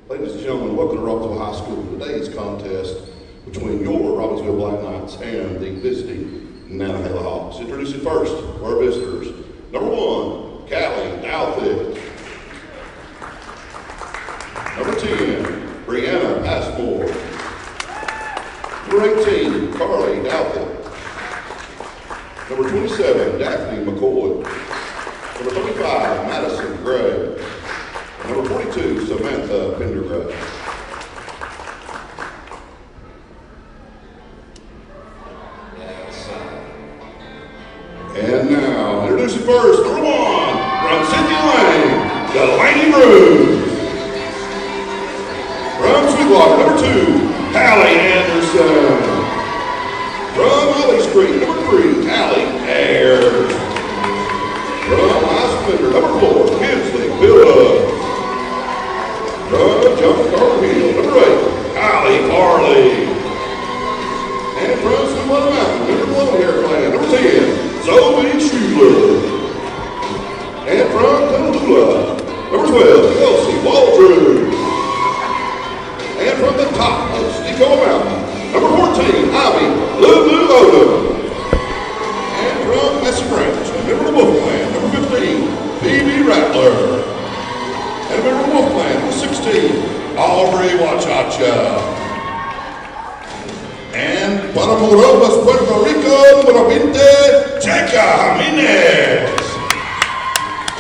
Ladies and gentlemen, welcome to Robbinsville High School. Today's contest between your Robbinsville Black Knights and the visiting Nantahala Hawks. Introducing first our visitors. Number 1, Callie Douthit. Number 10, Brianna Passmore. Number 18, Carly Douthit. Number 27, Daphne McCoy. Number 35, Madison Gray. Number 42, Samantha Pendergrass. And now, introducing first, number 1, from Cynthia Lane, Delaney Bruce. From Sweetwater, number 2, Hallie Anderson. From Holly Street, number 3, Hallie Ayers. From High Splendor, number 4, Kinsley Phillips. From John Carter Hill, number 8, Kylie Farley. And from Sweetwater Mountain, number 1 hair clan, number 10, Zoe Schuler. And from Honolulu, number 12, Kelsey Waldrew. And from the top of Sticko Mountain, number 14, Ivy Lulu Odom. And from Messi Branch, member of Wolfland, number 15, Phoebe Rattler. And member of Wolfland, number 16, Aubrey Wachacha. And para Morovas, Puerto Rico, número 20, Checa Jimenez.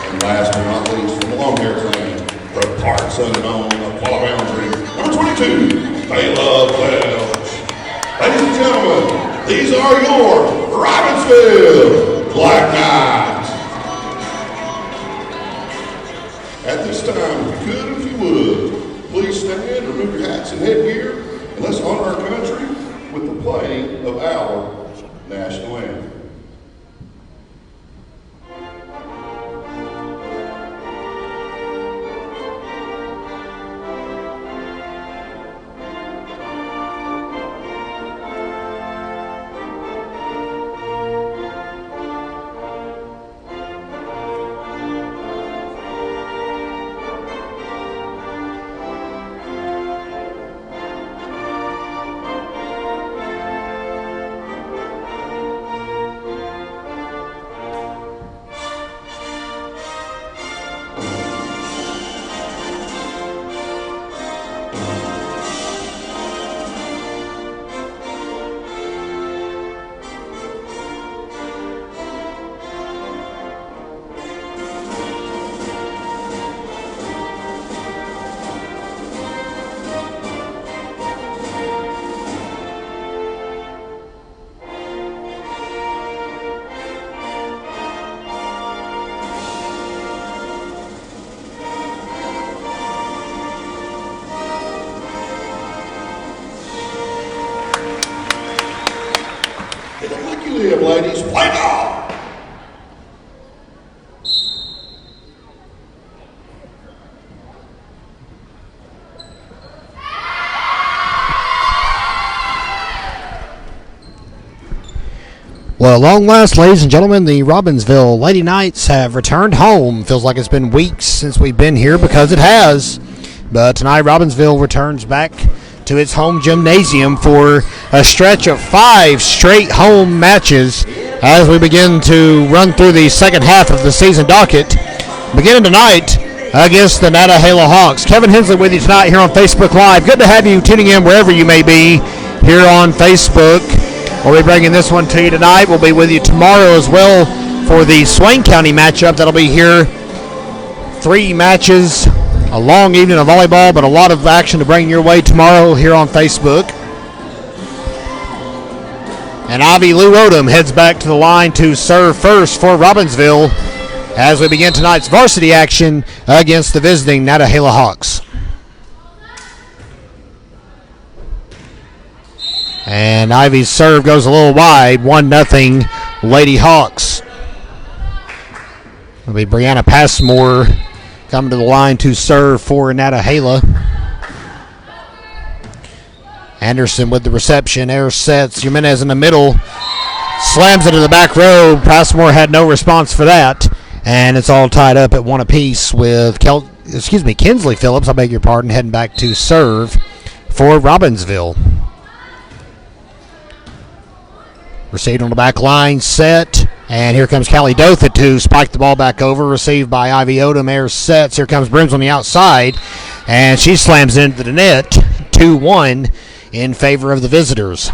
And last but not least, from the long hair clan, the parts unknown of Quala Boundary, number 22, Kayla Welch. Ladies and gentlemen, these are your Robbinsville Black Knights. At this time, if you could, if you would, please stand, remove your hats and headgear, and let's honor our country with the playing of our national anthem. Live, ladies, play ball! Well, at long last, ladies and gentlemen, the Robbinsville Lady Knights have returned home. Feels like it's been weeks since we've been here, because it has. But tonight, Robbinsville returns back to its home gymnasium for a stretch of 5 straight home matches as we begin to run through the second half of the season docket. Beginning tonight against the Nantahala Hawks. Kevin Hensley with you tonight here on Facebook Live. Good to have you tuning in wherever you may be here on Facebook. We'll be bringing this one to you tonight. We'll be with you tomorrow as well for the Swain County matchup. That'll be here. 3 matches, a long evening of volleyball, but a lot of action to bring your way tomorrow here on Facebook. And Ivy Lou Odom heads back to the line to serve first for Robbinsville as we begin tonight's varsity action against the visiting Nantahala Hawks. And Ivy's serve goes a little wide, 1-0 Lady Hawks. It'll be Brianna Passmore coming to the line to serve for Nantahala. Anderson with the reception. Air sets. Jimenez in the middle. Slams it to the back row. Passmore had no response for that. And it's all tied up at 1 apiece with Kinsley Phillips, I beg your pardon, heading back to serve for Robbinsville. Received on the back line, set. And here comes Callie Dothit to spike the ball back over. Received by Ivy Odom. Airs sets. Here comes Brims on the outside. And she slams into the net. 2-1 in favor of the visitors.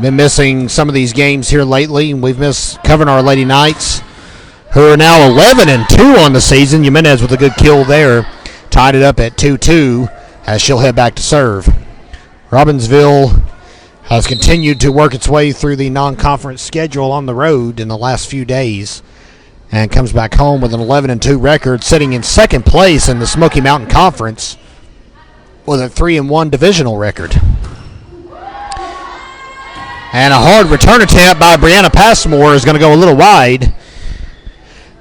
Been missing some of these games here lately. We've missed covering our Lady Knights, who are now 11-2 on the season. Jimenez with a good kill there. Tied it up at 2-2 as she'll head back to serve. Robbinsville has continued to work its way through the non-conference schedule on the road in the last few days and comes back home with an 11-2 record, sitting in second place in the Smoky Mountain Conference with a 3-1 divisional record. And a hard return attempt by Brianna Passmore is going to go a little wide.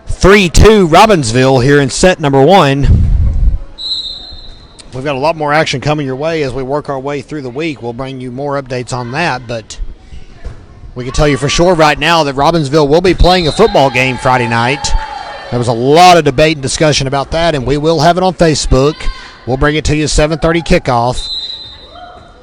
3-2 Robbinsville here in set number 1. We've got a lot more action coming your way as we work our way through the week. We'll bring you more updates on that, but we can tell you for sure right now that Robbinsville will be playing a football game Friday night. There was a lot of debate and discussion about that, and we will have it on Facebook. We'll bring it to you 7:30 kickoff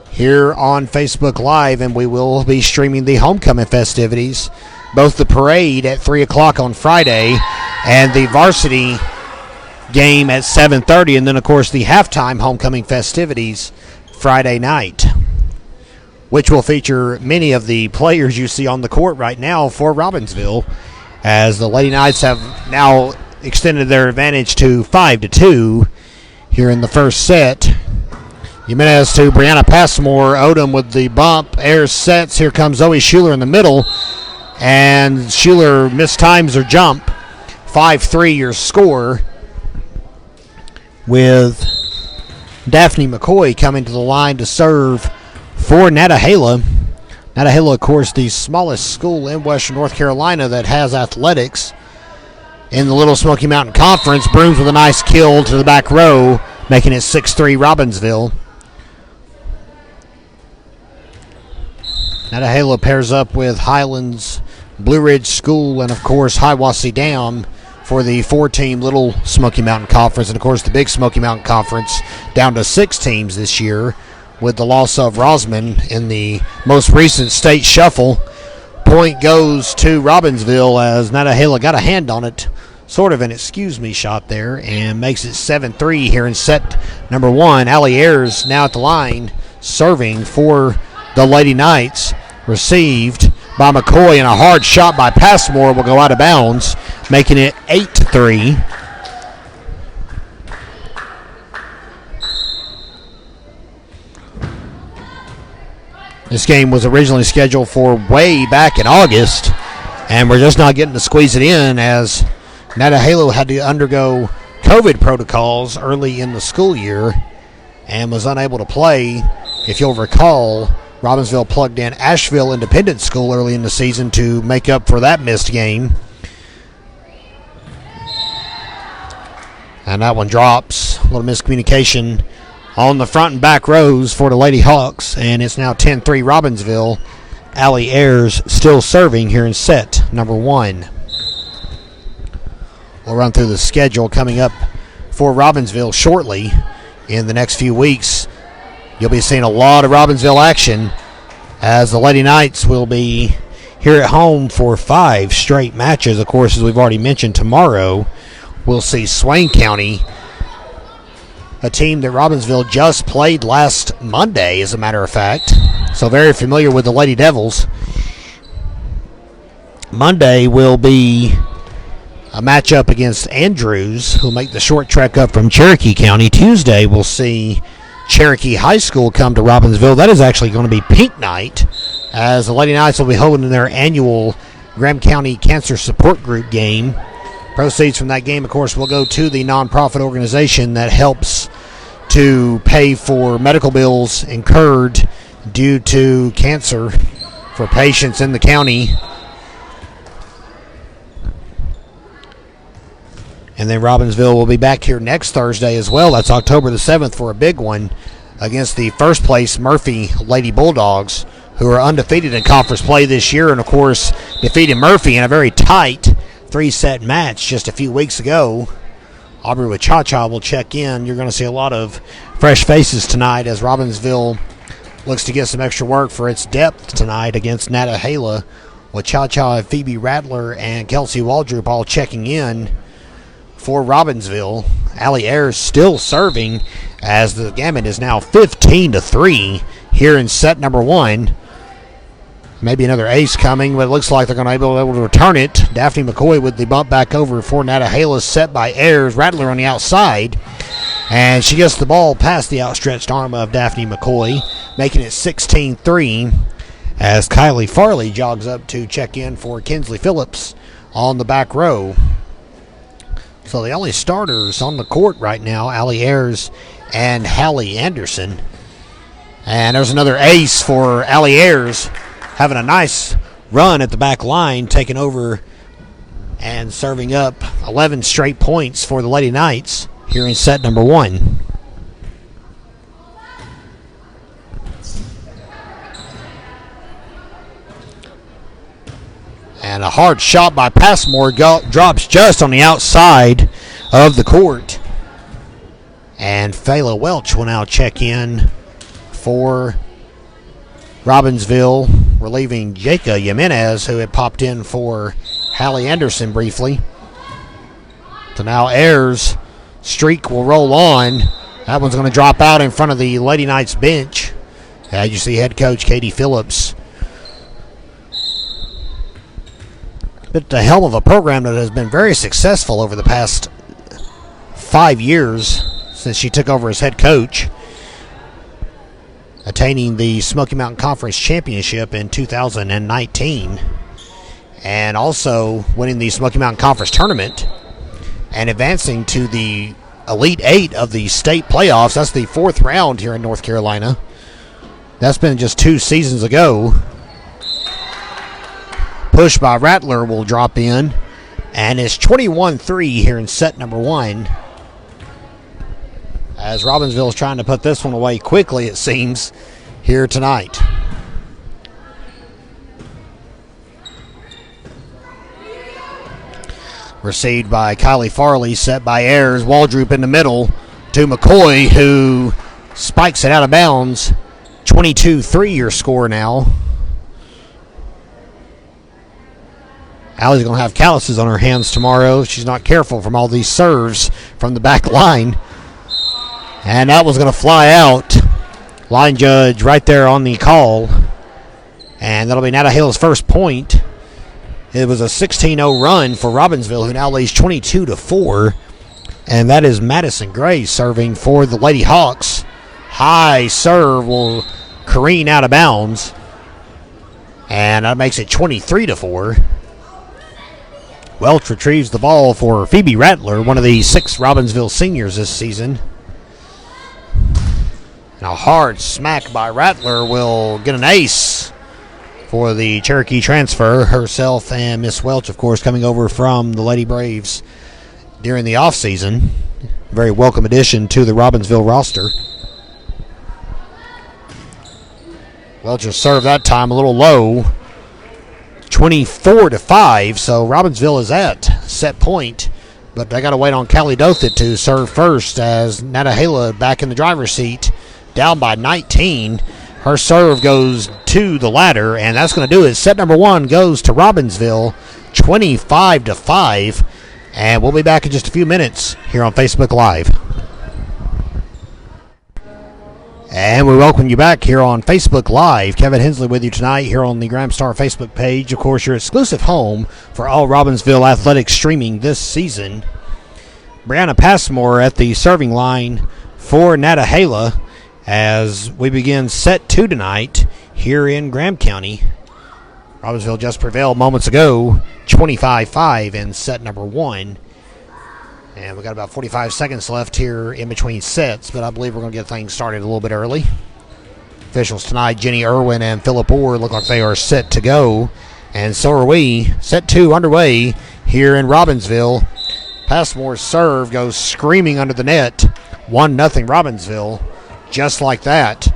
here on Facebook Live, and we will be streaming the homecoming festivities, both the parade at 3 o'clock on Friday and the varsity game at 7:30, and then, of course, the halftime homecoming festivities Friday night, which will feature many of the players you see on the court right now for Robbinsville, as the Lady Knights have now extended their advantage to 5-2 here in the first set. Jimenez to Brianna Passmore. Odom with the bump. Airs sets. Here comes Zoe Schuler in the middle. And Schuler mistimes her jump. 5-3 your score, with Daphne McCoy coming to the line to serve for Nantahala. Nantahala, of course, the smallest school in Western North Carolina that has athletics in the Little Smoky Mountain Conference. Brooms with a nice kill to the back row, making it 6-3 Robbinsville. Nantahala pairs up with Highlands, Blue Ridge School, and, of course, Hiawassee Dam for the 4-team Little Smoky Mountain Conference. And, of course, the Big Smoky Mountain Conference down to 6 teams this year with the loss of Rosman in the most recent state shuffle. Point goes to Robbinsville as Nantahala got a hand on it, sort of an excuse me shot there, and makes it 7-3 here in set number 1. Allie Ayers now at the line serving for the Lady Knights. Received by McCoy, and a hard shot by Passmore will go out of bounds, making it 8-3. This game was originally scheduled for way back in August, and we're just not getting to squeeze it in as Nantahala had to undergo COVID protocols early in the school year and was unable to play. If you'll recall, Robbinsville plugged in Asheville Independent School early in the season to make up for that missed game. And that one drops. A little miscommunication on the front and back rows for the Lady Hawks, and it's now 10-3 Robbinsville. Allie Ayers still serving here in set number 1. We'll run through the schedule coming up for Robbinsville shortly. In the next few weeks, you'll be seeing a lot of Robbinsville action as the Lady Knights will be here at home for 5 straight matches. Of course, as we've already mentioned, tomorrow we'll see Swain County, a team that Robbinsville just played last Monday, as a matter of fact. So very familiar with the Lady Devils. Monday will be a matchup against Andrews, who'll make the short trek up from Cherokee County. Tuesday we'll see Cherokee High School come to Robbinsville. That is actually going to be pink night, as the Lady Knights will be holding their annual Graham County Cancer Support Group game. Proceeds from that game, of course, will go to the nonprofit organization that helps to pay for medical bills incurred due to cancer for patients in the county. And then Robbinsville will be back here next Thursday as well. That's October the 7th for a big one against the first place Murphy Lady Bulldogs, who are undefeated in conference play this year, and of course defeated Murphy in a very tight 3-set match just a few weeks ago. Aubrey with Cha-Cha will check in. You're going to see a lot of fresh faces tonight as Robbinsville looks to get some extra work for its depth tonight against Nantahala, with Cha-Cha, Phoebe Rattler, and Kelsey Waldrop all checking in for Robbinsville. Allie Ayers still serving as the gamut is now 15-3 here in set number 1. Maybe another ace coming, but it looks like they're going to be able to return it. Daphne McCoy with the bump back over for Nantahala, set by Ayers. Rattler on the outside, and she gets the ball past the outstretched arm of Daphne McCoy, making it 16-3 as Kylie Farley jogs up to check in for Kinsley Phillips on the back row. So the only starters on the court right now, Allie Ayers and Hallie Anderson. And there's another ace for Allie Ayers, having a nice run at the back line, taking over and serving up 11 straight points for the Lady Knights here in set number 1. And a hard shot by Passmore drops just on the outside of the court. And Fayla Welch will now check in for Robbinsville, relieving Jacob Jimenez, who had popped in for Hallie Anderson briefly. So now Ayers' streak will roll on. That one's going to drop out in front of the Lady Knights bench. As you see head coach Katie Phillips at the helm of a program that has been very successful over the past 5 years since she took over as head coach, attaining the Smoky Mountain Conference Championship in 2019, and also winning the Smoky Mountain Conference Tournament and advancing to the Elite 8 of the state playoffs. That's the 4th round here in North Carolina. That's been just 2 seasons ago. Push by Rattler will drop in, and it's 21-3 here in set number 1. As Robbinsville is trying to put this one away quickly, it seems, here tonight. Received by Kylie Farley, set by Ayers. Waldrop in the middle to McCoy, who spikes it out of bounds. 22-3 your score now. Allie's going to have calluses on her hands tomorrow if she's not careful from all these serves from the back line. And that was going to fly out. Line judge right there on the call. And that'll be Nantahala's first point. It was a 16-0 run for Robbinsville, who now leads 22-4. And that is Madison Gray serving for the Lady Hawks. High serve will careen out of bounds. And that makes it 23-4. Welch retrieves the ball for Phoebe Rattler, one of the 6 Robbinsville seniors this season. And a hard smack by Rattler will get an ace for the Cherokee transfer. Herself and Miss Welch, of course, coming over from the Lady Braves during the offseason. Very welcome addition to the Robbinsville roster. Welch's serve that time a little low. 24-5, so Robbinsville is at set point, but they got to wait on Callie Dothit to serve first as Nantahala back in the driver's seat, down by 19. Her serve goes to the ladder, and that's going to do it. Set number 1 goes to Robbinsville, 25-5, and we'll be back in just a few minutes here on Facebook Live. And we welcome you back here on Facebook Live. Kevin Hensley with you tonight here on the Graham Star Facebook page. Of course, your exclusive home for all Robbinsville athletics streaming this season. Brianna Passmore at the serving line for Nantahala as we begin set 2 tonight here in Graham County. Robbinsville just prevailed moments ago, 25-5 in set number 1. And we got about 45 seconds left here in between sets, but I believe we're going to get things started a little bit early. Officials tonight, Jenny Irwin and Phillip Orr, look like they are set to go, and so are we. Set 2 underway here in Robbinsville. Passmore's serve goes screaming under the net. 1-0 Robbinsville, just like that.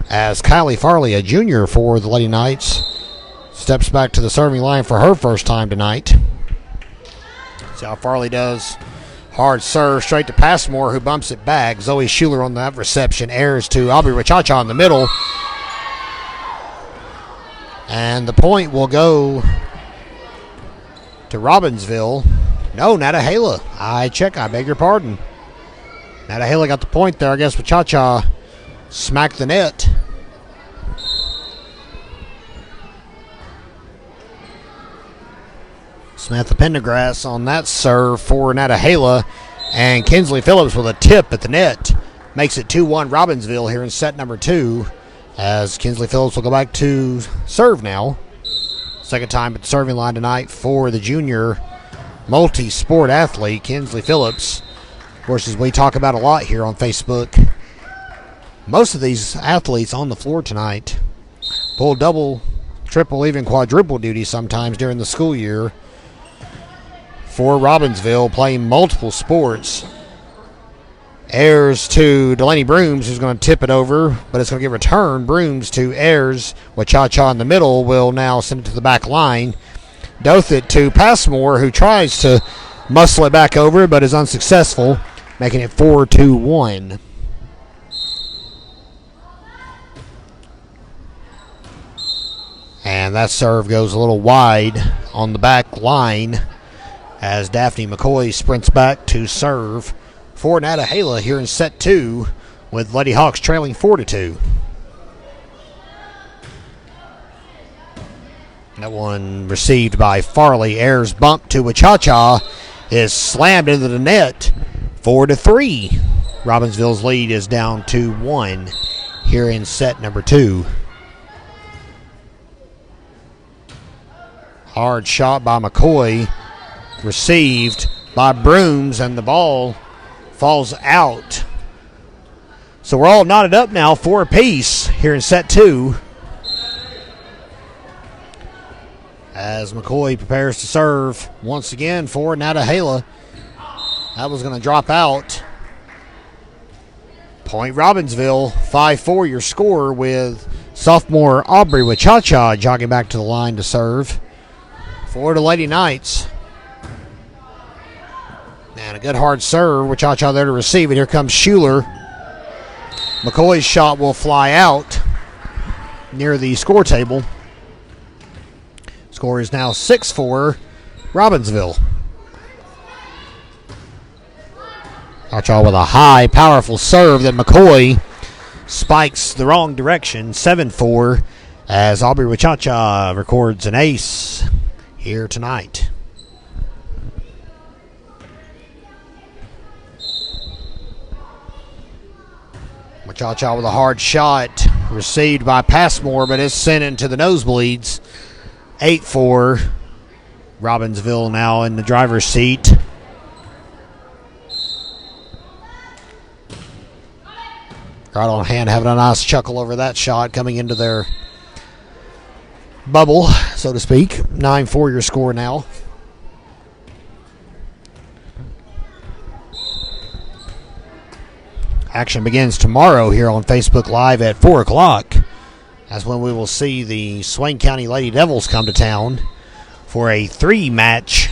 as Kylie Farley, a junior for the Lady Knights, steps back to the serving line for her first time tonight. See how Farley does. Hard serve straight to Passmore, who bumps it back. Zoe Schuler on that reception. Airs to Aubrey Wachacha in the middle. And the point will go to Robbinsville. No, Nantahala. I beg your pardon. Nantahala got the point there. I guess Wachacha smacked the net. Samantha Pendergrass on that serve for Nantahala, and Kinsley Phillips with a tip at the net makes it 2-1 Robbinsville here in set number 2, as Kinsley Phillips will go back to serve now. Second time at the serving line tonight for the junior multi-sport athlete Kinsley Phillips. Of course, as we talk about a lot here on Facebook, most of these athletes on the floor tonight pull double, triple, even quadruple duty sometimes during the school year for Robbinsville, playing multiple sports. Airs to Delaney Brooms, who's going to tip it over, but it's going to get returned. Brooms to Ayers. Wachacha in the middle will now send it to the back line. Dothit to Passmore, who tries to muscle it back over, but is unsuccessful, making it 4-2-1. And that serve goes a little wide on the back line as Daphne McCoy sprints back to serve for Nantahala here in set 2, with Lady Hawks trailing 4-2. That one received by Farley. Airs bump to Wachacha is slammed into the net. 4-3. Robbinsville's lead is down to 1 here in set number 2. Hard shot by McCoy, received by Brooms, and the ball falls out. So we're all knotted up now, 4 apiece here in set 2. As McCoy prepares to serve once again for Nantahala. That was going to drop out. Point Robbinsville, 5-4 your score, with sophomore Aubrey Wachacha jogging back to the line to serve for the Lady Knights. And a good hard serve. Wachacha there to receive it. Here comes Schuler. McCoy's shot will fly out near the score table. Score is now 6-4 Robbinsville. Wachacha with a high, powerful serve that McCoy spikes the wrong direction. 7-4 as Aubrey Wachacha records an ace here tonight. Wachacha with a hard shot, received by Passmore, but it's sent into the nosebleeds. 8-4. Robbinsville now in the driver's seat. Right on hand, having a nice chuckle over that shot coming into their bubble, so to speak. 9-4 your score now. Action begins tomorrow here on Facebook Live at 4 o'clock. That's when we will see the Swain County Lady Devils come to town for a 3-match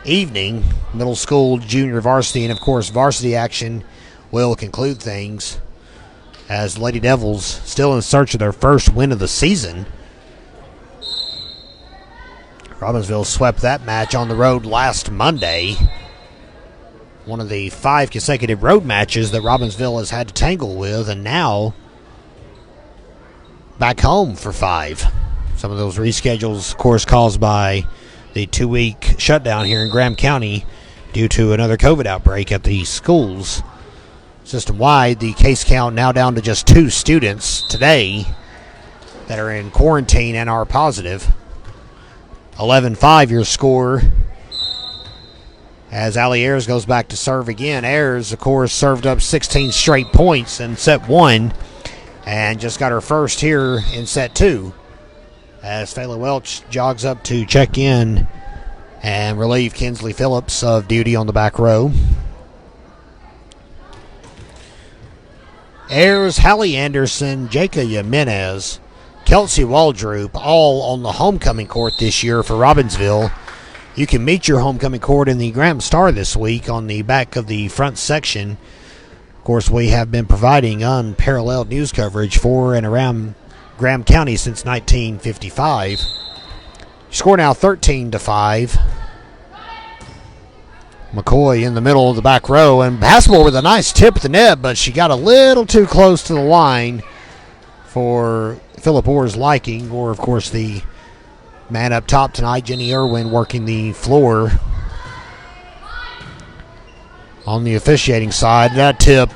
evening. Middle school, junior varsity, and of course varsity action will conclude things as Lady Devils still in search of their first win of the season. Robbinsville swept that match on the road last Monday. One of the 5 consecutive road matches that Robbinsville has had to tangle with, and now back home for 5. Some of those reschedules, of course, caused by the 2-week shutdown here in Graham County due to another COVID outbreak at the schools. System-wide, the case count now down to just 2 students today that are in quarantine and are positive. 11-5 your score as Allie Ayers goes back to serve again. Ayers, of course, served up 16 straight points in set 1 and just got her first here in set 2 as Fayla Welch jogs up to check in and relieve Kinsley Phillips of duty on the back row. Ayers, Hallie Anderson, Jacob Jimenez, Kelsey Waldrop, all on the homecoming court this year for Robbinsville. You can meet your homecoming court in the Graham Star this week on the back of the front section. Of course, we have been providing unparalleled news coverage for and around Graham County since 1955. Score now 13-5. McCoy in the middle of the back row, and Passmore with a nice tip at the net, but she got a little too close to the line for Phillip Orr's liking, or of course the man up top tonight, Jenny Irwin, working the floor on the officiating side. That tip,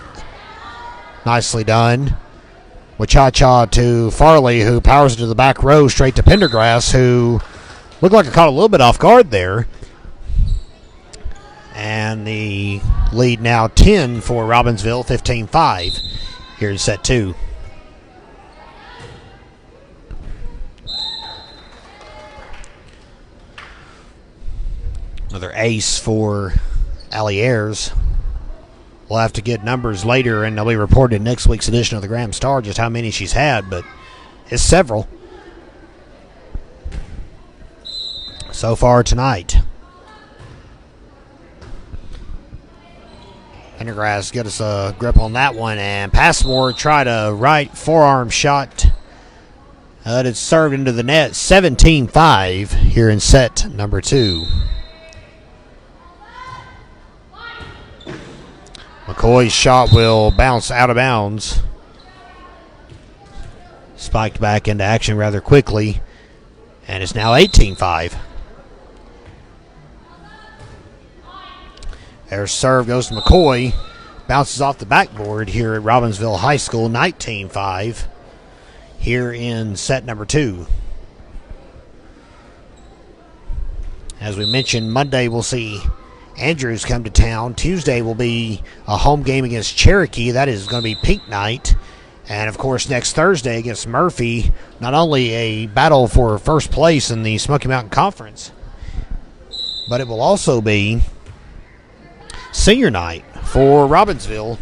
nicely done. Wachacha to Farley, who powers it to the back row straight to Pendergrass, who looked like it caught a little bit off guard there. And the lead now 10 for Robbinsville, 15-5 here in set 2. Another ace for Allie Ayers. We'll have to get numbers later, and they'll be reported in next week's edition of the Graham Star just how many she's had, but it's several so far tonight. Pendergrass get us a grip on that one, and Passmore tried a right forearm shot. It's served into the net, 17-5 here in set number 2. McCoy's shot will bounce out of bounds. Spiked back into action rather quickly, and it's now 18-5. Their serve goes to McCoy. Bounces off the backboard here at Robbinsville High School, 19-5 here in set number 2. As we mentioned, Monday we'll see Andrews come to town. Tuesday will be a home game against Cherokee. That is going to be pink night. And, of course, next Thursday against Murphy, not only a battle for first place in the Smoky Mountain Conference, but it will also be senior night for Robbinsville,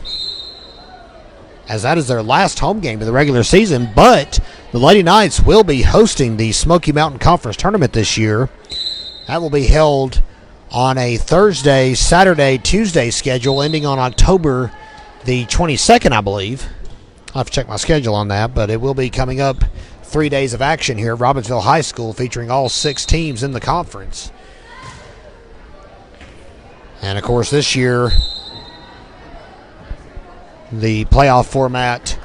as that is their last home game of the regular season. But the Lady Knights will be hosting the Smoky Mountain Conference tournament this year. That will be held on a Thursday, Saturday, Tuesday schedule ending on October the 22nd, I believe. I'll have to check my schedule on that, but it will be coming up 3 days of action here at Robbinsville High School, featuring all 6 teams in the conference. And, of course, this year, the playoff format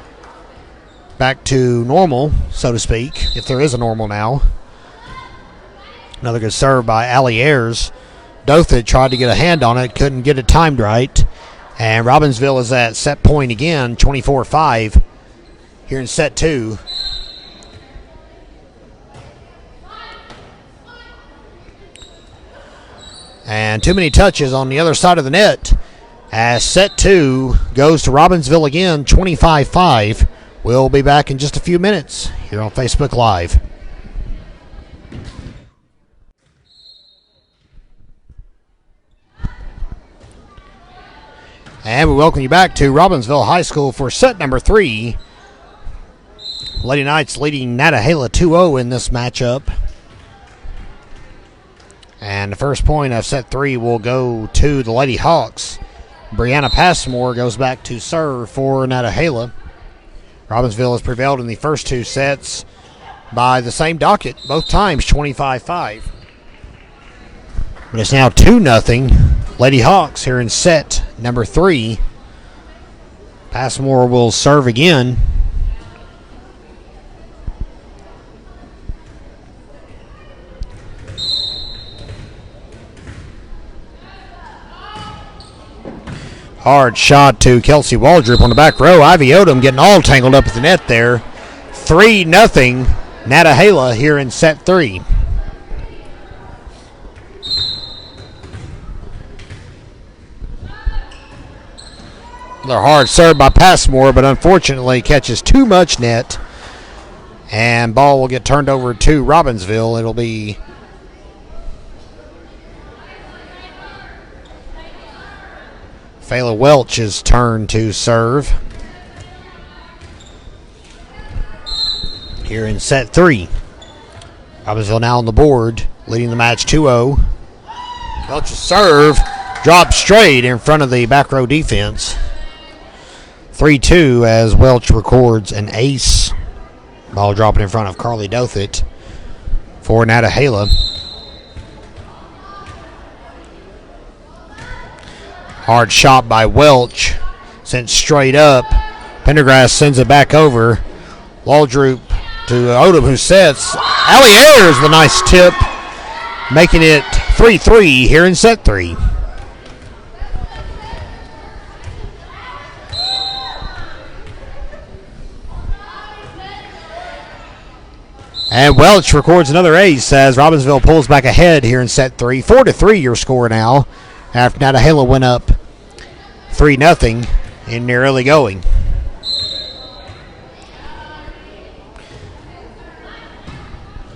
back to normal, so to speak, if there is a normal now. Another good serve by Allie Ayers. Dothit tried to get a hand on it, couldn't get it timed right. And Robbinsville is at set point again, 24-5 here in set 2. And too many touches on the other side of the net as set 2 goes to Robbinsville again, 25-5. We'll be back in just a few minutes here on Facebook Live. And we welcome you back to Robbinsville High School for set number 3. Lady Knights leading Nantahala 2-0 in this matchup. And the first point of set 3 will go to the Lady Hawks. Brianna Passmore goes back to serve for Nantahala. Robbinsville has prevailed in the first 2 sets by the same docket, both times 25-5. But it's now 2-0 Lady Hawks here in set number 3. Passmore will serve again. Hard shot to Kelsey Waldrop on the back row. Ivy Odom getting all tangled up at the net there. 3-0 Nantahala here in set 3. Another hard serve by Passmore, but unfortunately catches too much net. And ball will get turned over to Robbinsville. It'll be Fayla Welch's turn to serve. here in set 3. Robbinsville now on the board, leading the match 2-0. Welch's serve dropped straight in front of the back row defense. 3-2 as Welch records an ace. Ball dropping in front of Carly Dothit for Nantahala. Hard shot by Welch. Sent straight up. Pendergrass sends it back over. Waldrop to Odom, who sets. Allie Ayers, the nice tip, making it 3-3 here in set 3. And Welch records another ace as Robbinsville pulls back ahead here in set 3. 4-3 your score now after Nantahala went up 3-0 in the early going.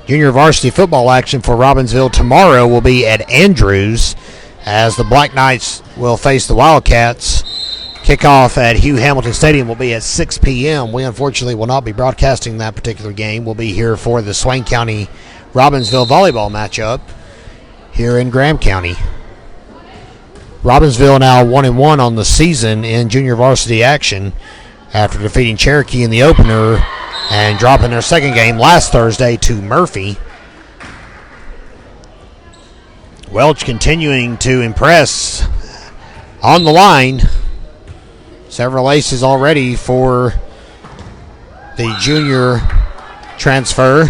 Junior varsity football action for Robbinsville tomorrow will be at Andrews as the Black Knights will face the Wildcats. Kickoff at Hugh Hamilton Stadium will be at 6 p.m. We unfortunately will not be broadcasting that particular game. We'll be here for the Swain County Robbinsville volleyball matchup here in Graham County. Robbinsville now 1-1 on the season in junior varsity action after defeating Cherokee in the opener and dropping their second game last Thursday to Murphy. Welch continuing to impress on the line. Several aces already for the junior transfer.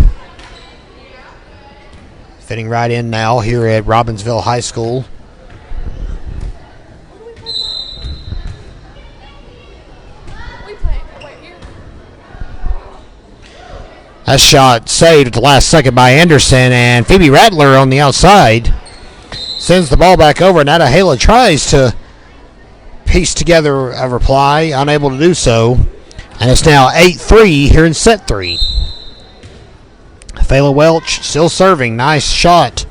Fitting right in now here at Robbinsville High School. That shot saved at the last second by Anderson, and Phoebe Rattler on the outside sends the ball back over. Nantahala tries to piece together a reply, unable to do so, and it's now 8-3 here in set 3. Fela Welch still serving. Nice shot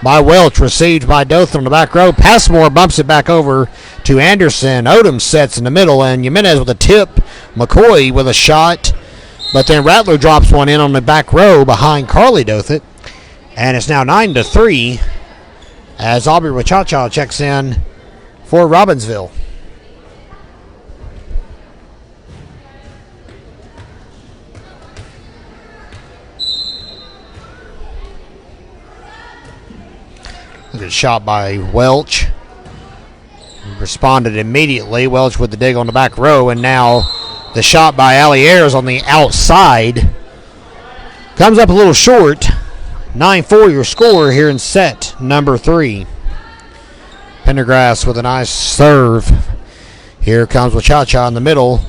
by Welch, received by Dothan on the back row. Passmore bumps it back over to Anderson. Odom sets in the middle, and Jimenez with a tip. McCoy with a shot. But then Rattler drops one in on the back row behind Carly Dothit. And it's now 9-3 as Aubrey Wachacha checks in for Robbinsville. Good shot by Welch. Responded immediately. Welch with the dig on the back row, and now the shot by Allie Ayers on the outside comes up a little short. 9-4 your score here in set number 3. Pendergrass with a nice serve. Here comes Wachacha in the middle.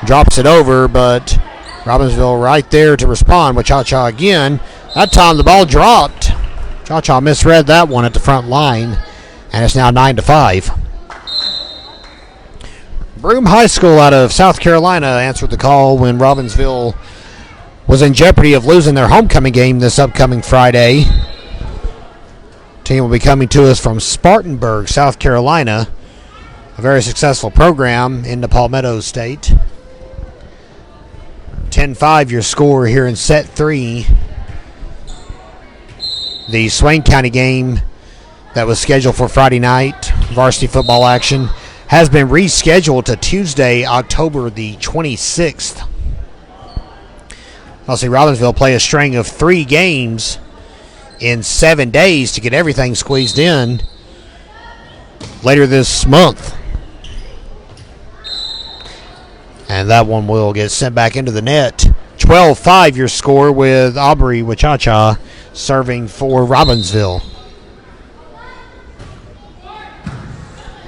Drops it over, but Robbinsville right there to respond. Wachacha again. That time the ball dropped. Wachacha misread that one at the front line, and it's now 9-5. Broome High School out of South Carolina answered the call when Robbinsville was in jeopardy of losing their homecoming game this upcoming Friday. Team will be coming to us from Spartanburg, South Carolina. A very successful program in the Palmetto State. 10-5 your score here in set 3. The Swain County game that was scheduled for Friday night, varsity football action, has been rescheduled to Tuesday, October the 26th. I'll see Robbinsville play a string of 3 games in 7 days to get everything squeezed in later this month. And that one will get sent back into the net. 12-5 your score with Aubrey Wachacha serving for Robbinsville.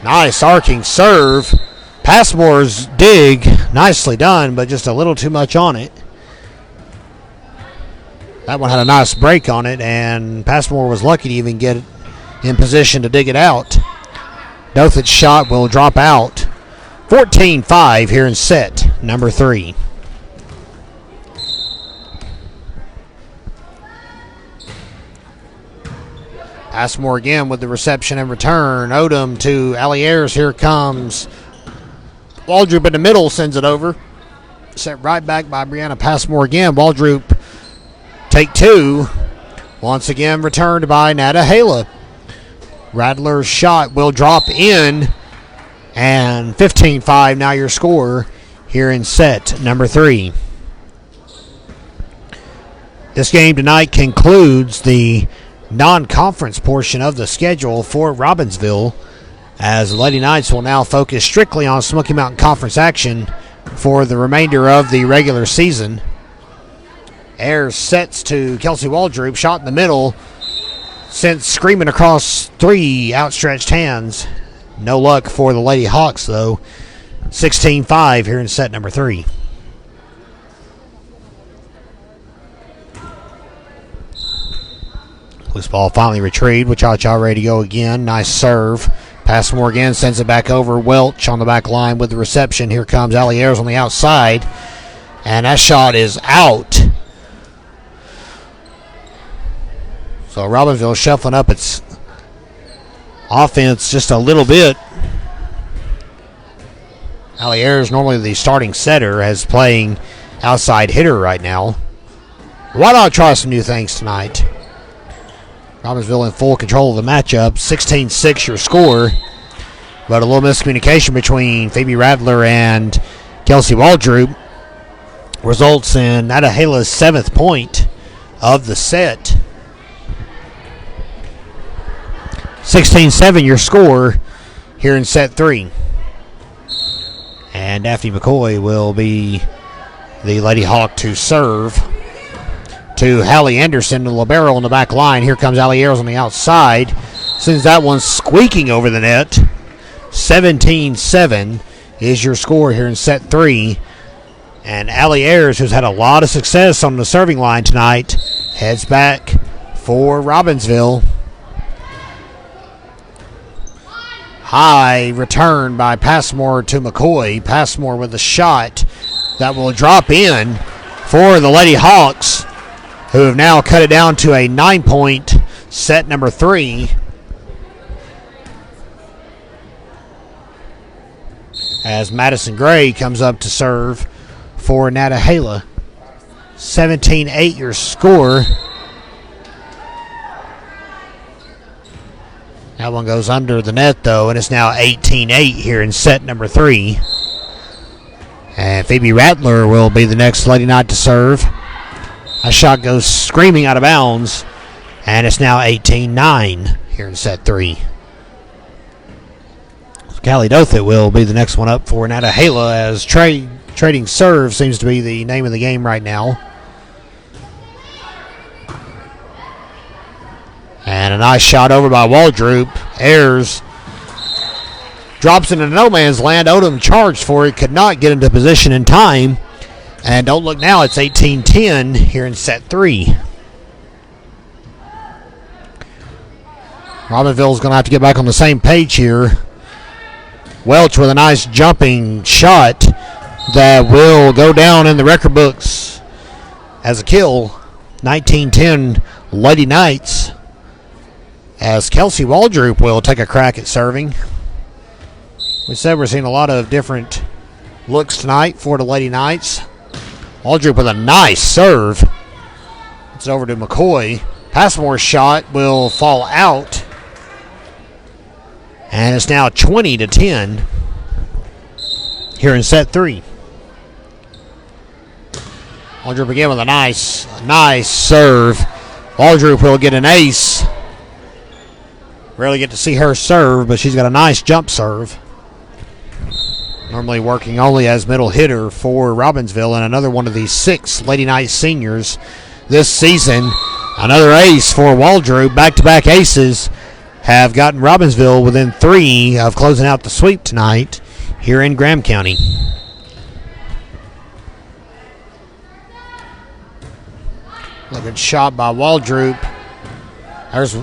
Nice arcing serve. Passmore's dig, nicely done, but just a little too much on it. That one had a nice break on it, and Passmore was lucky to even get in position to dig it out. Dothit's shot will drop out. 14-5 here in set number 3. Passmore again with the reception and return. Odom to Allie Ayers. Here comes Waldrop in the middle, sends it over. Set right back by Brianna Passmore again. Waldrop Take two. Once again returned by Nantahala. Rattler's shot will drop in. And 15-5 now your score here in set number 3. This game tonight concludes the non-conference portion of the schedule for Robbinsville, as the Lady Knights will now focus strictly on Smoky Mountain Conference action for the remainder of the regular season. Ayers sets to Kelsey Waldrop, shot in the middle, sent screaming across 3 outstretched hands. No luck for the Lady Hawks, though. 16-5 here in set number 3. Loose ball finally retrieved. Cha-Cha ready to go again. Nice serve. Passmore again, sends it back over. Welch on the back line with the reception. Here comes Ali Ayers on the outside. And that shot is out. So Robbinsville shuffling up its offense just a little bit. Ali Ayers, normally the starting setter, is playing outside hitter right now. Why not try some new things tonight? Robbinsville in full control of the matchup. 16-6 your score. But a little miscommunication between Phoebe Rattler and Kelsey Waldrop results in Nantahala's 7th point of the set. 16-7 your score here in set 3. And Daphne McCoy will be the Lady Hawk to serve to Hallie Anderson, the libero on the back line. Here comes Ali Ayers on the outside. Sends that one squeaking over the net. 17-7 is your score here in set 3. And Ali Ayers, who's had a lot of success on the serving line tonight, heads back for Robbinsville. High return by Passmore to McCoy. Passmore with a shot that will drop in for the Lady Hawks, who have now cut it down to a 9-point set number 3. As Madison Gray comes up to serve for Nantahala. 17-8 your score. That one goes under the net, though, and it's now 18-8 here in set number 3. And Phoebe Rattler will be the next Lady Knight to serve. A shot goes screaming out of bounds, and it's now 18-9 here in set 3. Callie Dothit will be the next one up for Nantahala, as trading serve seems to be the name of the game right now. And a nice shot over by Waldrop. Ayers drops into no man's land. Odom charged for it, could not get into position in time. And don't look now, it's 18-10 here in set 3. Robbinsville's going to have to get back on the same page here. Welch with a nice jumping shot that will go down in the record books as a kill. 19-10 Lady Knights, as Kelsey Waldrop will take a crack at serving. We said we're seeing a lot of different looks tonight for the Lady Knights. Waldrop with a nice serve. It's over to McCoy. Passmore's shot will fall out. And it's now 20-10 here in set 3. Waldrop again with a nice serve. Waldrop will get an ace. Rarely get to see her serve, but she's got a nice jump serve. Normally working only as middle hitter for Robbinsville, and another one of these 6 Lady Knights seniors this season. Another ace for Waldrop. Back-to-back aces have gotten Robbinsville within 3 of closing out the sweep tonight here in Graham County. Good shot by Waldrop. There's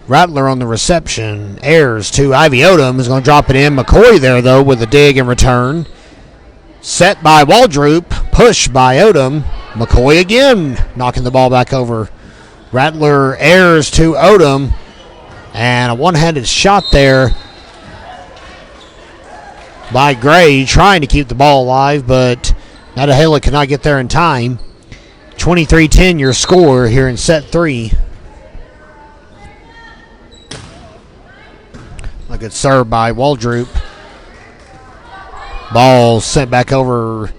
Rattler on the reception. Ayers to Ivy Odom is going to drop it in. McCoy there, though, with a dig and return. Set by Waldrop. Push by Odom. McCoy again knocking the ball back over. Rattler, Ayers to Odom. And a one-handed shot there by Gray, trying to keep the ball alive, but Nantahala cannot get there in time. 23-10 your score here in set 3. A good serve by Waldrop. Ball sent back over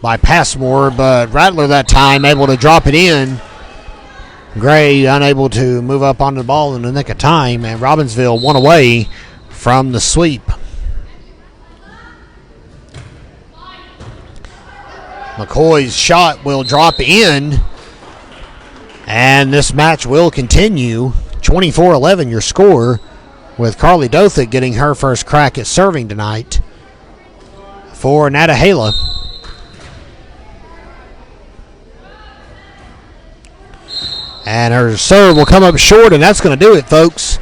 by Passmore, but Rattler that time able to drop it in. Gray unable to move up on the ball in the nick of time, and Robbinsville one away from the sweep. McCoy's shot will drop in, and this match will continue. 24-11 your score, with Carly Dothick getting her first crack at serving tonight for Nantahala. And her serve will come up short, and that's going to do it, folks.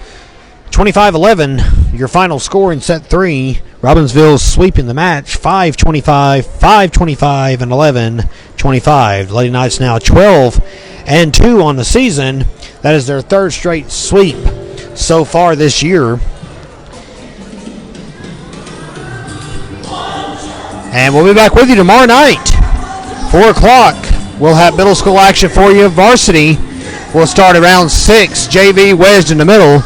25-11, your final score in set 3. Robbinsville sweeping the match, 5-25, 5-25, and 11-25. The Lady Knights now 12-2 on the season. That is their third straight sweep so far this year. And we'll be back with you tomorrow night, 4 o'clock. We'll have middle school action for you. Varsity will start around 6. JV wedged in the middle.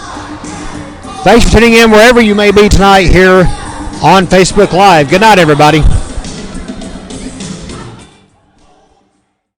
Thanks for tuning in wherever you may be tonight here on Facebook Live. Good night, everybody.